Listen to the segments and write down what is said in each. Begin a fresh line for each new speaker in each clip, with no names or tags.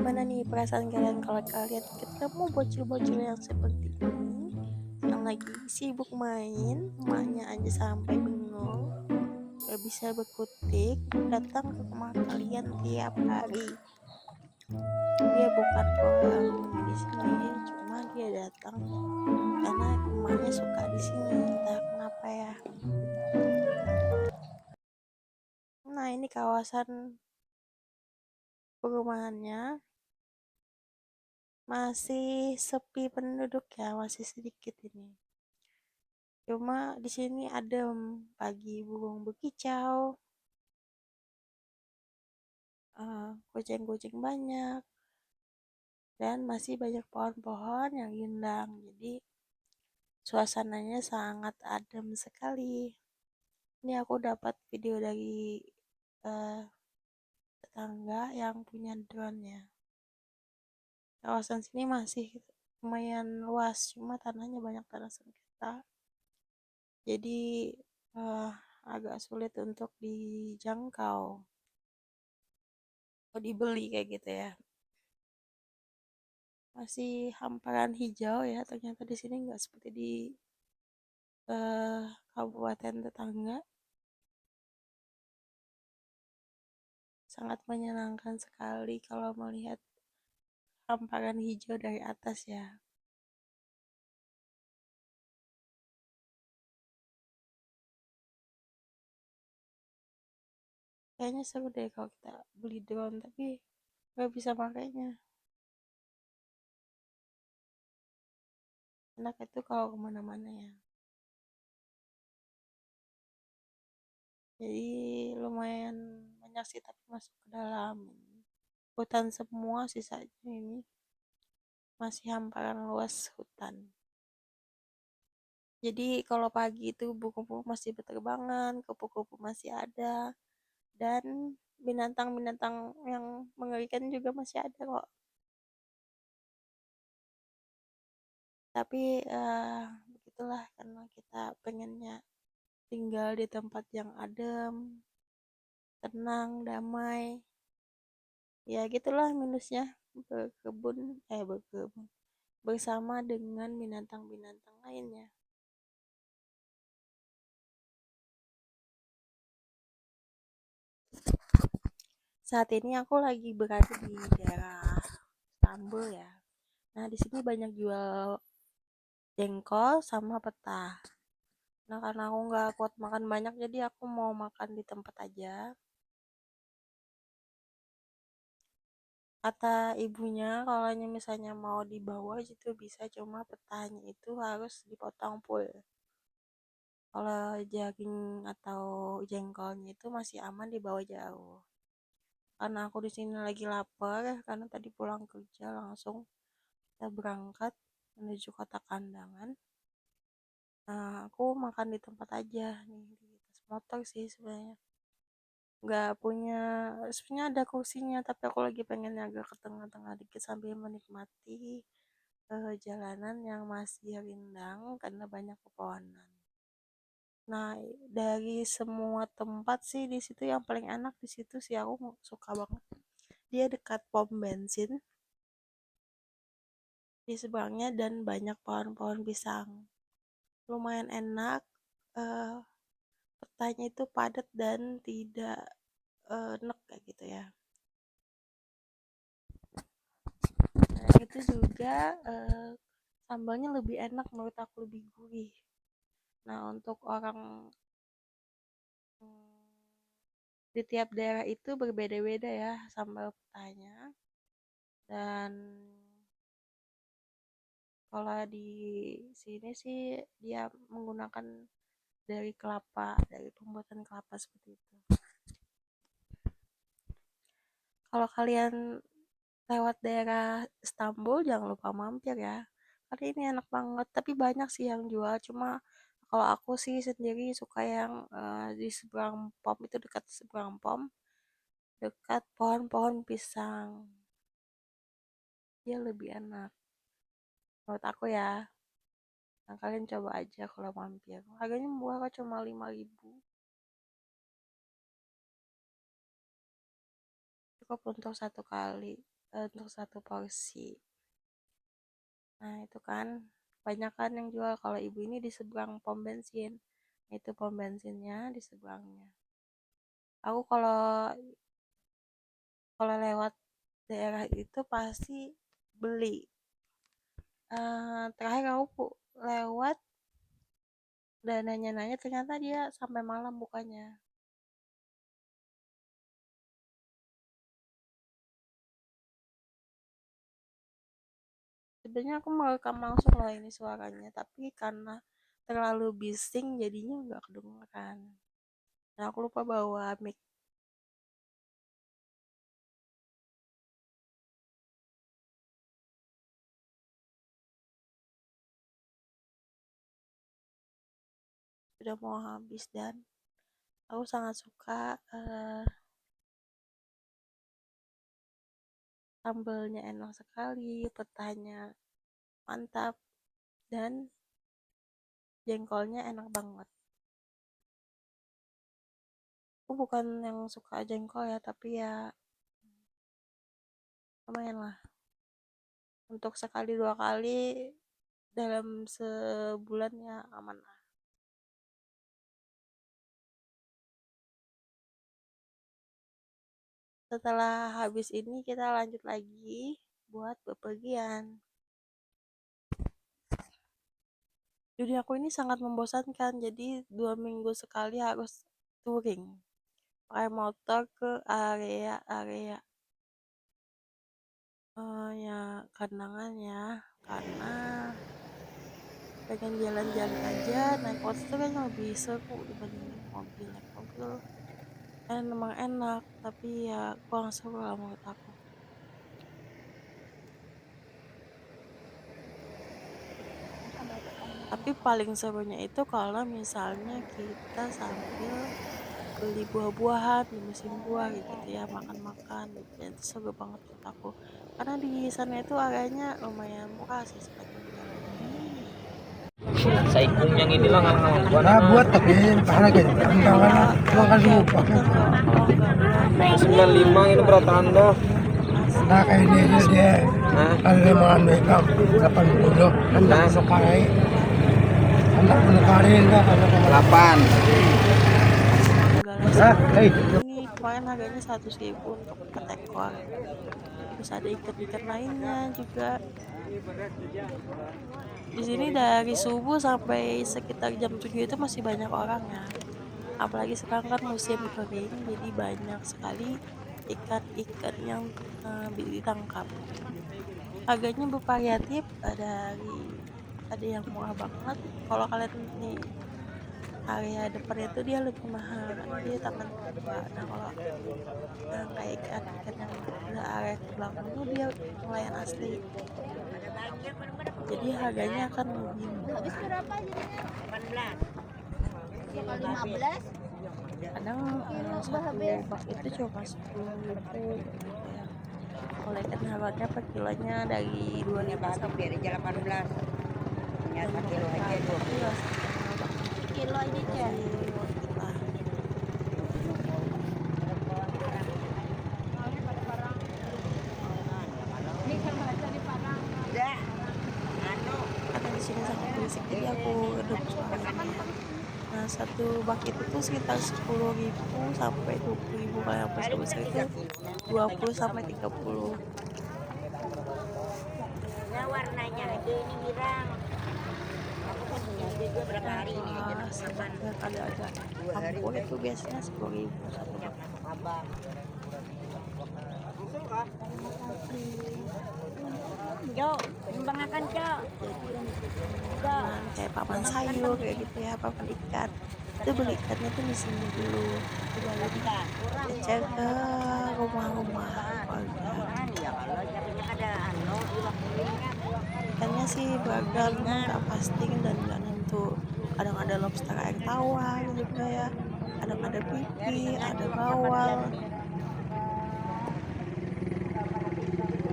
Gimana nih perasaan kalian kalau kalian ketemu bocil-bocil yang seperti ini, yang lagi sibuk main, emaknya aja sampai bengong, gak bisa berkutik, datang ke rumah kalian tiap hari. Dia bukan penghuni di sini, cuma dia datang karena emaknya suka di sini, entah kenapa ya. Nah, ini kawasan perumahannya masih sepi penduduk ya, masih sedikit ini. Cuma di sini adem, pagi burung berkicau, kucing-kucing banyak, dan masih banyak pohon-pohon yang rindang. Jadi suasananya sangat adem sekali. Ini aku dapat video dari eh, tetangga yang punya drone ya. Kawasan sini masih lumayan luas, cuma tanahnya banyak tanah sengketa. Jadi eh, agak sulit untuk dijangkau atau dibeli kayak gitu ya. Masih hamparan hijau ya, ternyata di sini nggak seperti di kabupaten tetangga. Sangat menyenangkan sekali kalau melihat hamparan hijau dari atas ya. Kayaknya seru deh kalau kita beli drone, tapi nggak bisa makainya. Enak itu kalau kemana-mana ya. Jadi lumayan banyak sih, tapi masuk ke dalam hutan semua sisanya ini masih hamparan luas hutan. Jadi kalau pagi itu kupu-kupu masih berterbangan, kupu-kupu masih ada, dan binatang-binatang yang mengerikan juga masih ada kok. Tapi begitulah, karena kita pengennya tinggal di tempat yang adem, tenang, damai. Ya gitulah minusnya berkebun bersama dengan binatang-binatang lainnya. Saat ini aku lagi berada di daerah Istanbul ya. Nah, di sini banyak jual jengkol sama peta. Nah, karena aku nggak kuat makan banyak, jadi aku mau makan di tempat aja. Kata ibunya, kalau misalnya mau dibawa gitu bisa, cuma petanya itu harus dipotong full. Kalau daging atau jengkolnya itu masih aman dibawa jauh. Karena aku di sini lagi lapar, karena tadi pulang kerja langsung kita berangkat menuju kota Kandangan. Nah, aku makan di tempat aja nih, di atas motor sih sebenarnya. Nggak punya, sebenarnya ada kursinya, tapi aku lagi pengen agak ke tengah-tengah dikit sambil menikmati jalanan yang masih rindang karena banyak pepohonan. Nah, dari semua tempat sih di situ yang paling enak di situ sih, aku suka banget. Dia dekat pom bensin di seberangnya dan banyak pohon-pohon pisang. Lumayan enak. eh Petanya itu padat dan tidak enek kayak gitu ya. Nah, itu juga sambalnya lebih enak, menurut aku lebih gurih. Nah, untuk orang di tiap daerah itu berbeda-beda ya sambal petanya. Dan kalau di sini sih dia menggunakan dari kelapa, dari pembuatan kelapa seperti itu. Kalau kalian lewat daerah Istanbul jangan lupa mampir ya. Karena ini enak banget, tapi banyak sih yang jual. Cuma kalau aku sih sendiri suka yang di seberang pom itu, dekat seberang pom, dekat pohon-pohon pisang. Dia lebih enak menurut aku ya. Nah, kalian coba aja kalau mampir. Harganya murah kok, cuma 5.000. Cukup untuk satu kali. untuk satu porsi. Nah itu kan banyak kan yang jual. Kalau ibu ini di seberang pom bensin, itu pom bensinnya di seberangnya. Aku kalau lewat daerah itu pasti beli. Terakhir aku lewat dan nanya-nanya, ternyata dia sampai malam bukanya. Sebenarnya aku merekam langsung loh ini suaranya, tapi karena terlalu bising jadinya nggak kedengeran. Nah aku lupa bawa mic. Sudah mau habis dan aku sangat suka sambelnya enak sekali, petanya mantap, dan jengkolnya enak banget. Aku bukan yang suka jengkol ya, tapi ya lumayan lah. Untuk sekali dua kali dalam sebulan ya aman lah. Setelah habis ini kita lanjut lagi buat bepergian. Dunia aku ini sangat membosankan, jadi 2 minggu sekali harus touring. Pakai motor ke area-area ya kandangan ya, karena pengen jalan-jalan aja. Naik motor kan lebih seru dibanding mobil. Naik mobil emang enak, tapi ya kurang seru lah menurut aku. Tapi paling serunya itu kalau misalnya kita sambil beli buah-buahan di musim buah gitu ya, makan-makan gitu ya, itu seru banget menurut aku. Karena di sana itu harganya lumayan murah sih sepanjang jalan.
Sa ikong yang ini lang ang buwan
Nah, buat tapi kahalaga undangan na mga lupa.
Kalau nggak
95 ini berapa Anda?
Nah, kayak dia
Hah?
ada mga makeup 80. Anak
Nah.
sa paray. Anak mo na karin ka.
8.
Ah, hey.
ini kemarin harganya 100.000 untuk 4 ekor. Terus ada ikan-ikan lainnya juga. Di sini dari subuh sampai sekitar jam 7 itu masih banyak orang ya. Apalagi sekarang kan musim kering, jadi banyak sekali ikan-ikan yang ditangkap. Harganya bervariatif, ada yang murah banget. Kalau kalian di area depan itu dia lebih mahal karena dia tangan kedua. Nah kalau yang kayak ikan-ikan yang di area ke belakang itu dia nelayan asli, jadi harganya akan lebih murah.
Habis berapa jadinya? 18. Kalau 15?
Kadang satu bak itu cuma 10.000 gitu ya. Kalau ikan harganya per kilonya dari 2.000 sampai
18. Ternyata kilo aja 20. Kilo ini aja.
Karena di sini sangat berisik, jadi aku redup suaranya. Nah satu bak itu tuh sekitar 10.000 sampai 20.000. Kalau yang besar itu 20 sampai 30.
Nah, warnanya aja ini girang. Aku kan punya dia berapa hari ini?
Sebenarnya kalau ada campur itu biasanya 10.000 satu bak.
Abang. Jo, membangakan Jo.
Paman, kayak paman sayur kayak gitu ya, paman ikan. Itu beli ikannya tuh di sini dulu, baru dicek ke rumah-rumah warga.
Ya kalau caranya ada di waktu
Ikannya sih beragam, nggak pasti dan nggak nentu. Kadang ada lobster air tawar juga ya, kadang ada pipi, ada bawal.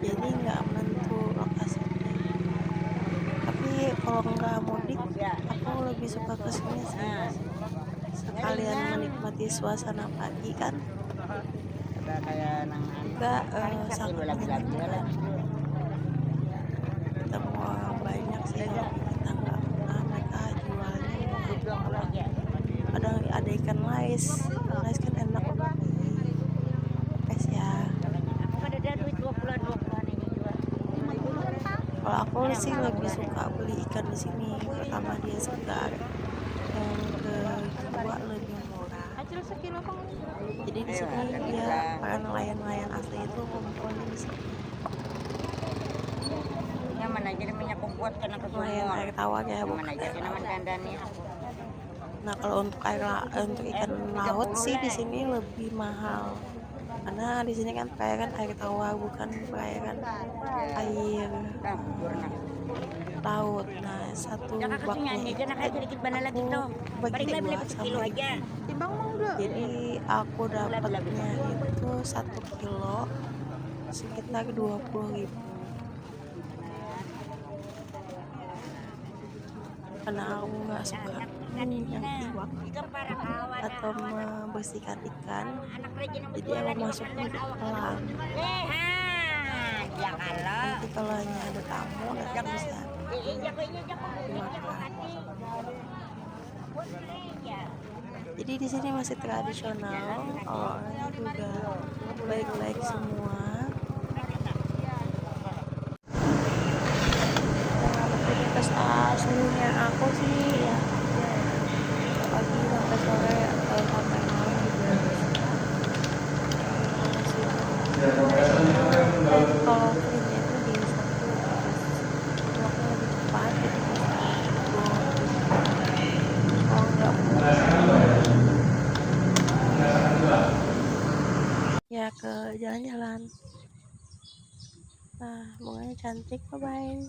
Jadi nggak menentu lokasinya. Tapi kalau nggak mudik, aku lebih suka ke sini sih. Sekalian menikmati suasana pagi kan.
kayak nang
Enggak,
paling satu
saking
dua lagu-lagu
banyaknya
lah.
ketemu orang banyak sih hobi kita nggak pernah mereka jualnya murah.
Aja.
Kadang ada ikan lais kan enak untuk dipepes ya.
Aku kan ada duit 20-an ini juga.
Kalau aku sih lebih suka beli ikan di sini, pertama dia segar, yang kedua lebih murah.
Acil sekilo Bang.
Jadi di sini dia para nelayan-nelayan asli itu kumpulnya di sini.
Nyaman aja namanya kumpul karena ke
Nelayan
sumur.
air tawar ya,
Nyaman
bukan
aja
air
sih naman
laut.
dandani aku.
Nah kalau untuk ikan laut sih di sini lebih mahal. Karena di sini kan perairan air tawar bukan perairan air
Dapur nak.
laut. Nah satu
Jangan
baknya
kesunyian aja
itu
nak aja dikit mana lagi
aku
tuh.
bagi
Paling lah beli
dua
sekilo
sama
aja.
ibu.
Timbang mau udah.
Jadi aku dapatnya itu 1 kilo sekitar 20.000. Karena aku nggak suka yang iwak atau membersihkan ikan,
Anak rajin yang
jadi aku masukin ke kolam.
Ya kalau.
Nanti kalau hanya ada tamu nanti bisa dimakan. Jadi di sini masih tradisional, orangnya juga baik-baik semua. Aktivitas aslinya aku sih ya pagi sampai sore atau sampai malam juga bisa. Dan kalau free-nya itu di Sabtu waktu lebih cepat jadi bisa kalau nggak ya ke jalan-jalan. Nah bunganya cantik, bye bye.